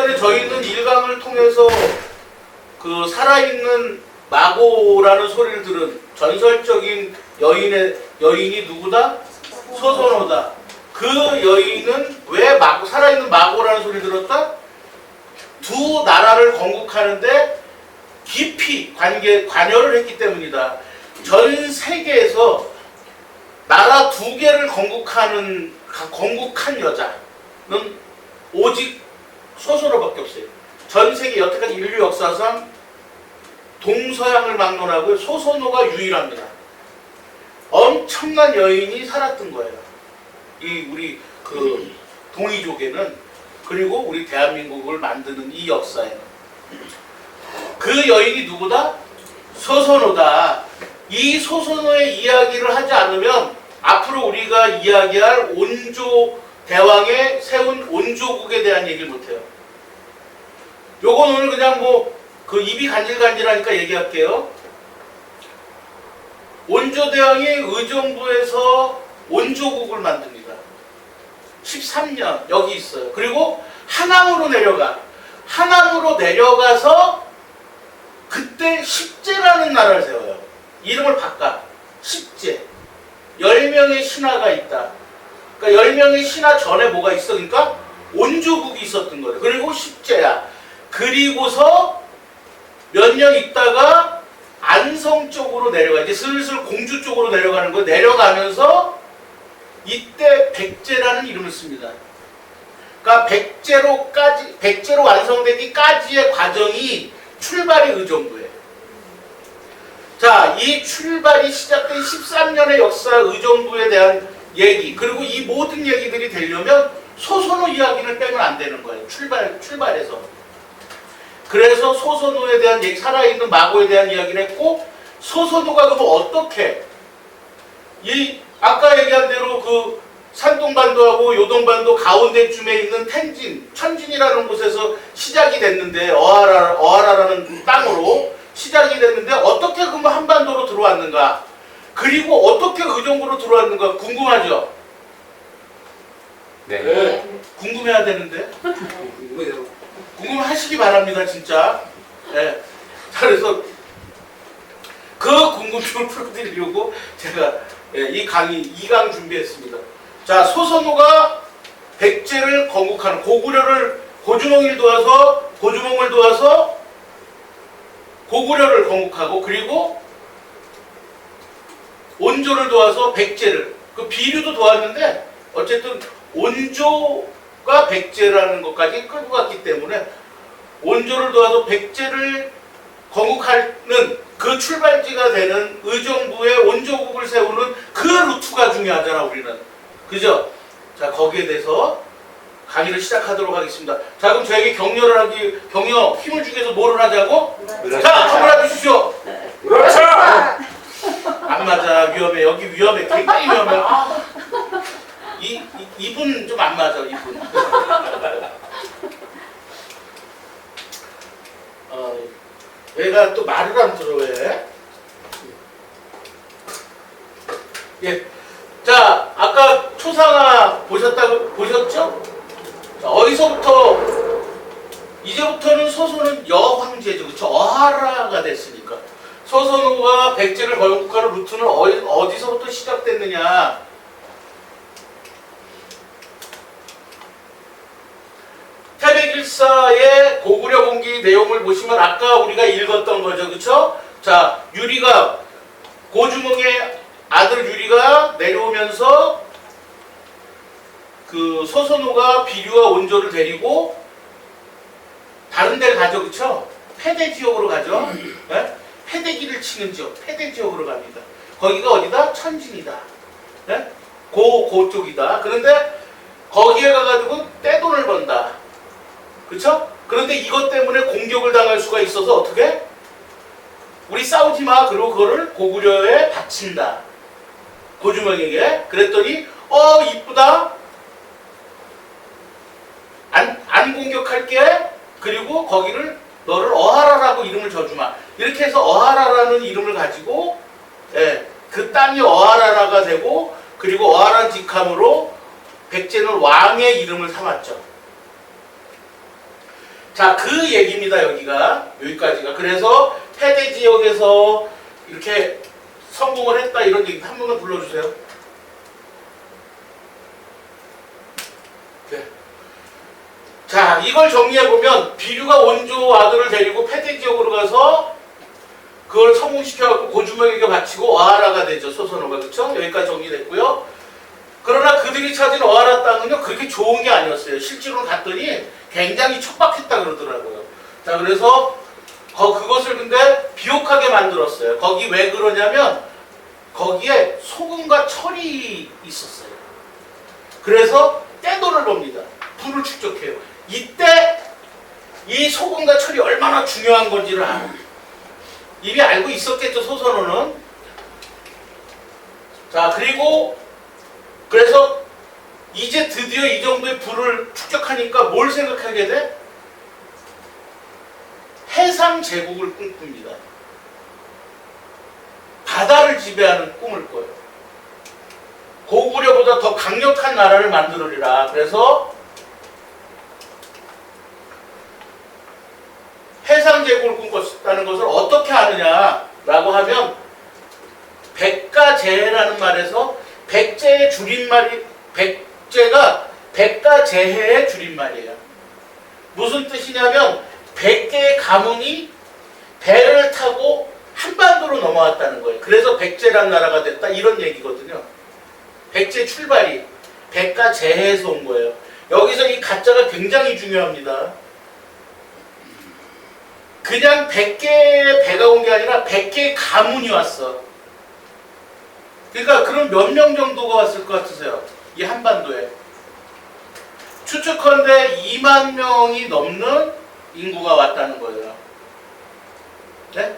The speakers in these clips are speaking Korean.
전에 저희는 일강을 통해서 그 살아있는 마고라는 소리를 들은 전설적인 여인이 누구다? 소선호다. 그 여인은 왜 살아있는 마고라는 소리를 들었다? 두 나라를 건국하는데 깊이 관여를 했기 때문이다. 전 세계에서 나라 두 개를 건국한 여자는 오직 소선호밖에 없어요. 전 세계 여태까지 인류 역사상 동서양을 막론하고 소선호가 유일합니다. 엄청난 여인이 살았던 거예요. 우리 그 동이족에는, 그리고 우리 대한민국을 만드는 이 역사에는. 그 여인이 누구다? 소선호다. 이 소선호의 이야기를 하지 않으면 앞으로 우리가 이야기할 온조 대왕의 세운 온조국에 대한 얘기를 못해요. 요건 오늘 그냥 그 입이 간질간질하니까 얘기할게요. 온조대왕이 의정부에서 온조국을 만듭니다. 13년 여기 있어요. 그리고 하남으로 내려가서 그때 십제라는 나라를 세워요. 이름을 바꿔. 십제. 10명의 신하가 있다. 그러니까 10명의 신하 전에 뭐가 있어? 그러니까 온조국이 있었던 거예요. 그리고 십제야. 그리고서 몇 년 있다가 안성 쪽으로 내려가. 이제 슬슬 공주 쪽으로 내려가는 거예요. 내려가면서 이때 백제라는 이름을 씁니다. 그러니까 백제로 완성되기까지의 과정이 출발이 의정부예요. 자, 이 출발이 시작된 13년의 역사 의정부에 대한 얘기, 그리고 이 모든 얘기들이 되려면 소선호 이야기를 빼면 안 되는 거예요. 출발에서. 그래서 소선호에 대한 얘기, 살아있는 마고에 대한 이야기를 했고, 소선호가 그럼 어떻게 아까 얘기한 대로 그 산동반도하고 요동반도 가운데쯤에 있는 천진이라는 곳에서 시작이 됐는데, 어하라라는 땅으로 시작이 됐는데 어떻게 그럼 한반도로 들어왔는가? 그리고 어떻게 의정부로 들어왔는가 궁금하죠? 네. 궁금해야 되는데. 궁금하시기 바랍니다, 진짜. 네. 그래서 그 궁금증을 풀어드리려고 제가 이 강의 2강 준비했습니다. 자, 소선호가 백제를 건국하는, 고주몽을 도와서 고구려를 건국하고, 그리고 온조를 도와서 백제를, 그 비류도 도왔는데 어쨌든 온조가 백제라는 것까지 끌고 갔기 때문에 온조를 도와서 백제를 건국하는 그 출발지가 되는 의정부의 온조국을 세우는 그 루트가 중요하잖아, 우리는. 그죠? 자, 거기에 대해서 강의를 시작하도록 하겠습니다. 자, 그럼 저에게 격려 힘을 주기 위해서 뭐를 하자고? 자, 카메라 주십시오. 그렇죠. 안 맞아. 위험해. 여기 위험해. 굉장히 위험해. 이분 좀 안 맞아. 이분. 얘가 또 말을 안 들어. 왜? 예. 자, 아까 초상화 보셨죠? 자, 이제부터는 소선은 여황제죠. 그쵸? 어하라가 됐으니까. 소선호가 백제를 건국하는 루트는 어디서부터 시작됐느냐? 태백일사의 고구려 공기 내용을 보시면 아까 우리가 읽었던 거죠. 그쵸? 자, 고주몽의 아들 유리가 내려오면서 그 소선호가 비류와 온조를 데리고 다른 데를 가죠. 그쵸? 패대 지역으로 가죠. 네? 패대기를 치는 지역, 패대 지역으로 갑니다. 거기가 어디다? 천진이다. 네? 그쪽이다. 그런데 거기에 가가지고 떼돈을 번다. 그쵸? 그런데 이것 때문에 공격을 당할 수가 있어서 어떻게? 우리 싸우지 마. 그리고 그거를 고구려에 바친다. 고주몽에게. 그랬더니 이쁘다. 안 공격할게. 그리고 거기를 너를 어하라라고 이름을 져주마. 이렇게 해서 어하라라는 이름을 가지고 그 땅이 어하라라가 되고, 그리고 어하라 직함으로 백제는 왕의 이름을 삼았죠. 자, 그 얘기입니다. 여기까지가. 그래서 패대 지역에서 이렇게 성공을 했다 이런 얘기 한 번만 불러주세요. 네. 자, 이걸 정리해보면 비류가 원조 아들을 데리고 패대 지역으로 가서 그걸 성공시켜갖고 고주먹에게 바치고 어하라가 되죠. 소선호가. 그쵸? 여기까지 정리됐고요. 그러나 그들이 찾은 어하라 땅은요 그렇게 좋은 게 아니었어요. 실제로 갔더니 굉장히 척박했다 그러더라고요. 자, 그래서 그것을 근데 비옥하게 만들었어요. 거기 왜 그러냐면 거기에 소금과 철이 있었어요. 그래서 떼돌을 봅니다. 불을 축적해요. 이때 이 소금과 철이 얼마나 중요한 건지를 이미 알고 있었겠죠, 소선호는. 자, 그래서 이제 드디어 이 정도의 불을 축적하니까 뭘 생각하게 돼? 해상 제국을 꿈꿉니다. 바다를 지배하는 꿈을 꿔요. 고구려보다 더 강력한 나라를 만들으리라. 그래서 해상 제국을 꿈꿨다는 것을 어떻게 아느냐라고 하면 백가제해라는 말에서 백제의 줄임말이 백제가 백가제해의 줄임말이에요. 무슨 뜻이냐면 100개의 가문이 배를 타고 한반도로 넘어왔다는 거예요. 그래서 백제란 나라가 됐다 이런 얘기거든요. 백제 출발이 백가제해에서 온 거예요. 여기서 이 가짜가 굉장히 중요합니다. 그냥 100개의 배가 온 게 아니라 100개의 가문이 왔어. 그러니까 그럼 몇 명 정도가 왔을 것 같으세요? 이 한반도에. 추측컨대 2만 명이 넘는 인구가 왔다는 거예요. 네?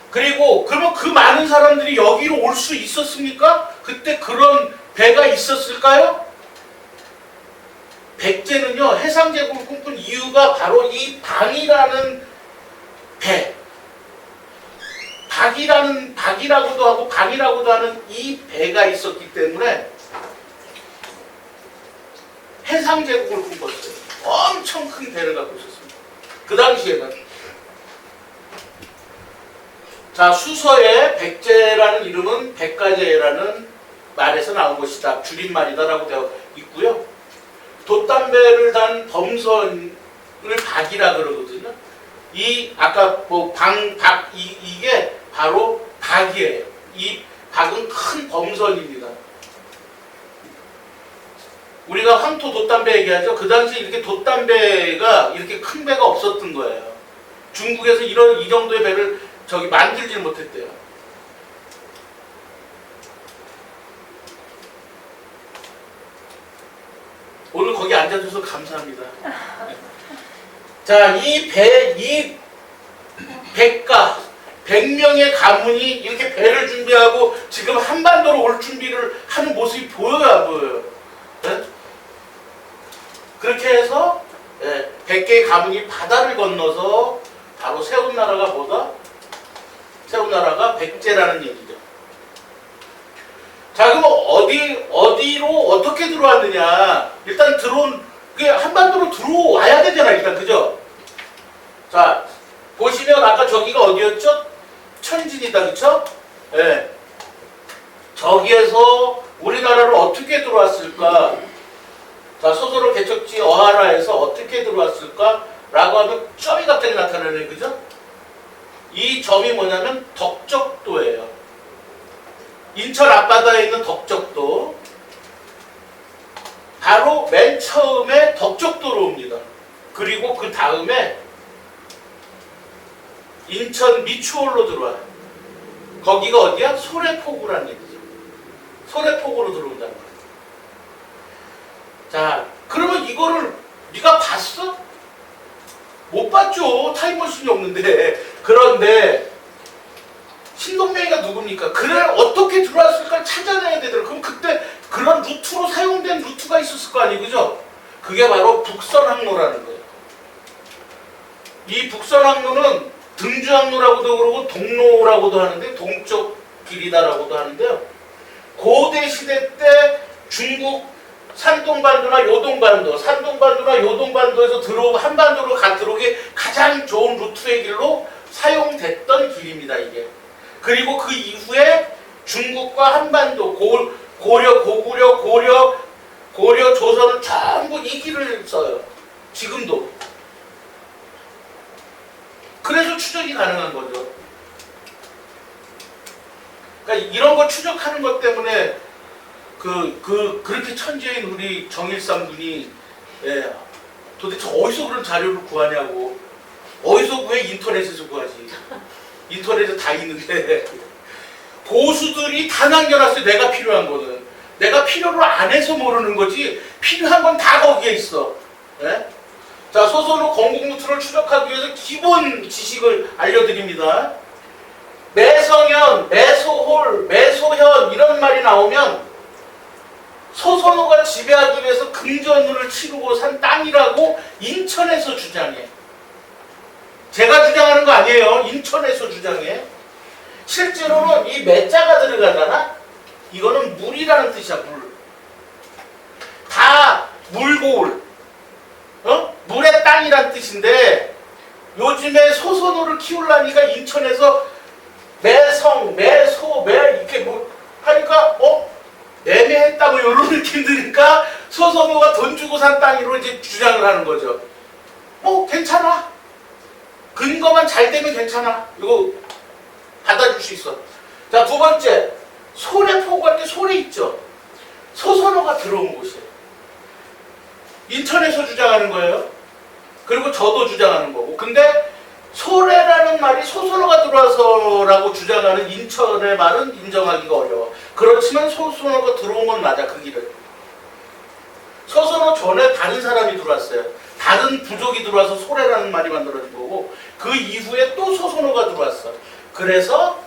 그리고 그러면 그 많은 사람들이 여기로 올 수 있었습니까? 그때 그런 배가 있었을까요? 백제는요 해상제국을 꿈꾼 이유가 바로 이 방이라는 배, 박이라고도 하고 방이라고도 하는 이 배가 있었기 때문에 해상제국을 꿈꿨어요. 엄청 큰 배를 갖고 있었습니다. 그 당시에는. 자, 수서에 백제라는 이름은 백가제라는 말에서 나온 것이다. 줄임말이다라고 되어 있고요. 돛담배를 단 범선을 박이라 그러거든요. 아까 이게 바로 박이에요. 이 박은 큰 범선입니다. 우리가 황토 돛담배 얘기하죠. 그 당시 이렇게 돛담배가 이렇게 큰 배가 없었던 거예요. 중국에서 이 정도의 배를 만들지 못했대요. 오늘 거기 앉아줘서 감사합니다. 자, 이 100명의 가문이 이렇게 배를 준비하고 지금 한반도로 올 준비를 하는 모습이 보여요, 안 보여요? 네? 그렇게 해서 100개의 가문이 바다를 건너서 바로 세운 나라가 뭐다? 세운 나라가 백제라는 얘기죠. 자, 그럼 어디로 어떻게 들어왔느냐? 일단 그게 한반도로 들어와야 되잖아, 일단. 그죠? 자, 보시면 아까 저기가 어디였죠? 천진이다, 그쵸? 예. 저기에서 우리나라로 어떻게 들어왔을까? 자, 소설의 개척지 어하라에서 어떻게 들어왔을까? 라고 하면 점이 갑자기 나타나네, 그죠? 이 점이 뭐냐면 덕적도예요. 인천 앞바다에 있는 덕적도. 바로 맨 처음에 덕적도로 옵니다. 그리고 그 다음에 인천 미추홀로 들어와요. 거기가 어디야? 소래포구라는 얘기죠. 소래포구로 들어온다는 거예요. 자, 그러면 이거를 네가 봤어? 못 봤죠. 타임머신이 없는데. 그런데 신동명이가 누굽니까? 그래 어떻게 들어왔을까 찾아내야 되더라고요. 그럼 그때 그런 루트로 사용된 루트가 있었을 거 아니에요, 그죠? 그게 바로 북선항로라는 거예요. 이 북선항로는 등주항로라고도 그러고 동로라고도 하는데 동쪽 길이다라고도 하는데요. 고대 시대 때 중국 산동반도나 요동반도, 산동반도나 요동반도에서 한반도로 들어오기 가장 좋은 루트의 길로 사용됐던 길입니다, 이게. 그리고 그 이후에 중국과 한반도, 고려, 조선은 전부 이 길을 써요. 지금도. 그래서 추적이 가능한 거죠. 그러니까 이런 거 추적하는 것 때문에 그렇게 천재인 우리 정일삼 군이 도대체 어디서 그런 자료를 구하냐고. 어디서 구해? 인터넷에서 구하지. 인터넷에 다 있는데 고수들이 다 남겨놨어요. 내가 필요한 거는. 내가 필요로 안 해서 모르는 거지 필요한 건 다 거기에 있어. 자, 소선호 건국루트를 추적하기 위해서 기본 지식을 알려드립니다. 매성현, 매소홀, 매소현 이런 말이 나오면 소선호가 지배하기 위해서 금전을 치르고 산 땅이라고 인천에서 주장해. 제가 주장하는 거 아니에요. 인천에서 주장해. 실제로는 이 매자가 들어가잖아. 이거는 물이라는 뜻이야. 물. 다 물고울. 물의 땅이란 뜻인데 요즘에 소선호를 키우려니까 인천에서 매성, 매소, 이렇게 뭐 하니까 매매했다 뭐 이런 느낌 드니까 소선호가 돈 주고 산 땅으로 이제 주장을 하는 거죠. 괜찮아. 근거만 잘 되면 괜찮아. 이거 받아줄 수 있어. 자, 두 번째. 소래포구할 때 소래 있죠. 소선호가 들어온 곳이에요. 인천에서 주장하는 거예요. 그리고 저도 주장하는 거고. 근데 소래라는 말이 소선호가 들어와서라고 주장하는 인천의 말은 인정하기가 어려워. 그렇지만 소선호가 들어온 건 맞아, 그 길을. 소선호 전에 다른 사람이 들어왔어요. 다른 부족이 들어와서 소래라는 말이 만들어진 거고 그 이후에 또 소선호가 들어왔어. 그래서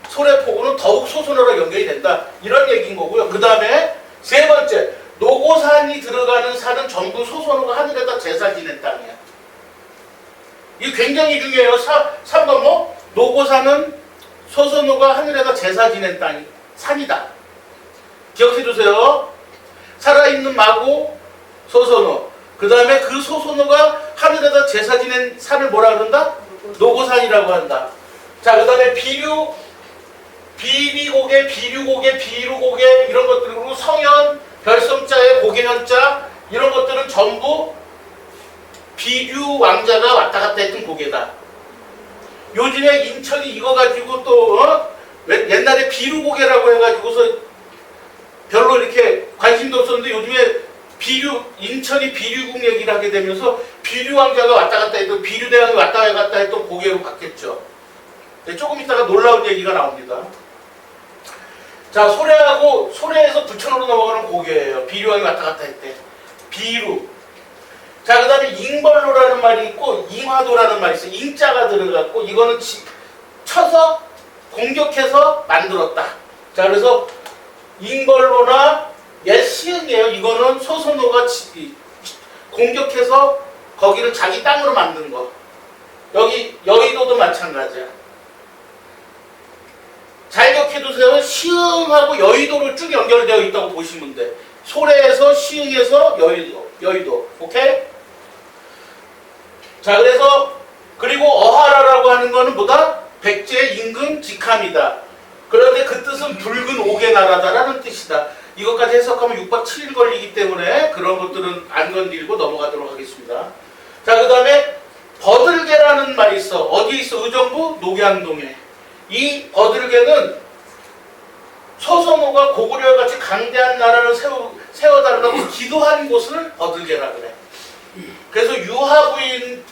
소래포구는 더욱 소선호랑 연결이 된다. 이런 얘기인 거고요. 그 다음에 세 번째, 노고산이 들어가는 산은 전부 소선호가 하늘에다 제사 지낸 땅이야. 이게 굉장히 중요해요. 3번 노고산은 소선호가 하늘에다 제사 지낸 땅이 산이다. 기억해 두세요. 살아있는 마고 소선호. 그 다음에 그 소선호가 하늘에다 제사 지낸 산을 뭐라 그런다? 노고산이라고 한다. 자, 그 다음에 비비고개, 비류고개, 비루고개 이런 것들, 그리고 성현, 별성자에 고개현자 이런 것들은 전부 비류 왕자가 왔다 갔다 했던 고개다. 요즘에 인천이 이거 가지고 또 옛날에 비류고개라고 해가지고서 별로 이렇게 관심도 없었는데 요즘에 인천이 비류국 얘기를 하게 되면서 비류 왕자가 왔다 갔다 했던 비류대왕이 왔다 갔다 했던 고개로 바뀌었죠. 조금 있다가 놀라운 얘기가 나옵니다. 자, 소래에서 부천으로 넘어가는 고개예요. 비류왕이 왔다 갔다 했대. 비류. 자, 그 다음에 잉벌로라는 말이 있고 잉화도라는 말이 있어요. 잉자가 들어갔고 이거는 쳐서 공격해서 만들었다. 자, 그래서 잉벌로나 옛 시흥이에요. 이거는 소선호가 공격해서 거기를 자기 땅으로 만든 거. 여기 여의도도 마찬가지야. 잘 기억해두세요. 시흥하고 여의도로 쭉 연결되어 있다고 보시면 돼. 소래에서 시흥에서 여의도. 오케이? 자, 그리고 어하라라고 하는 거는 뭐다? 백제, 임금, 직함이다. 그런데 그 뜻은 붉은 옥의 나라다라는 뜻이다. 이것까지 해석하면 6박 7일 걸리기 때문에 그런 것들은 안 건들고 넘어가도록 하겠습니다. 자, 그 다음에 버들개라는 말이 있어. 어디에 있어? 의정부 녹양동에. 이 버들개는 소선호가 고구려와 같이 강대한 나라를 세워달라고 기도한 곳을 버들개라 그래. 그래서 유하부인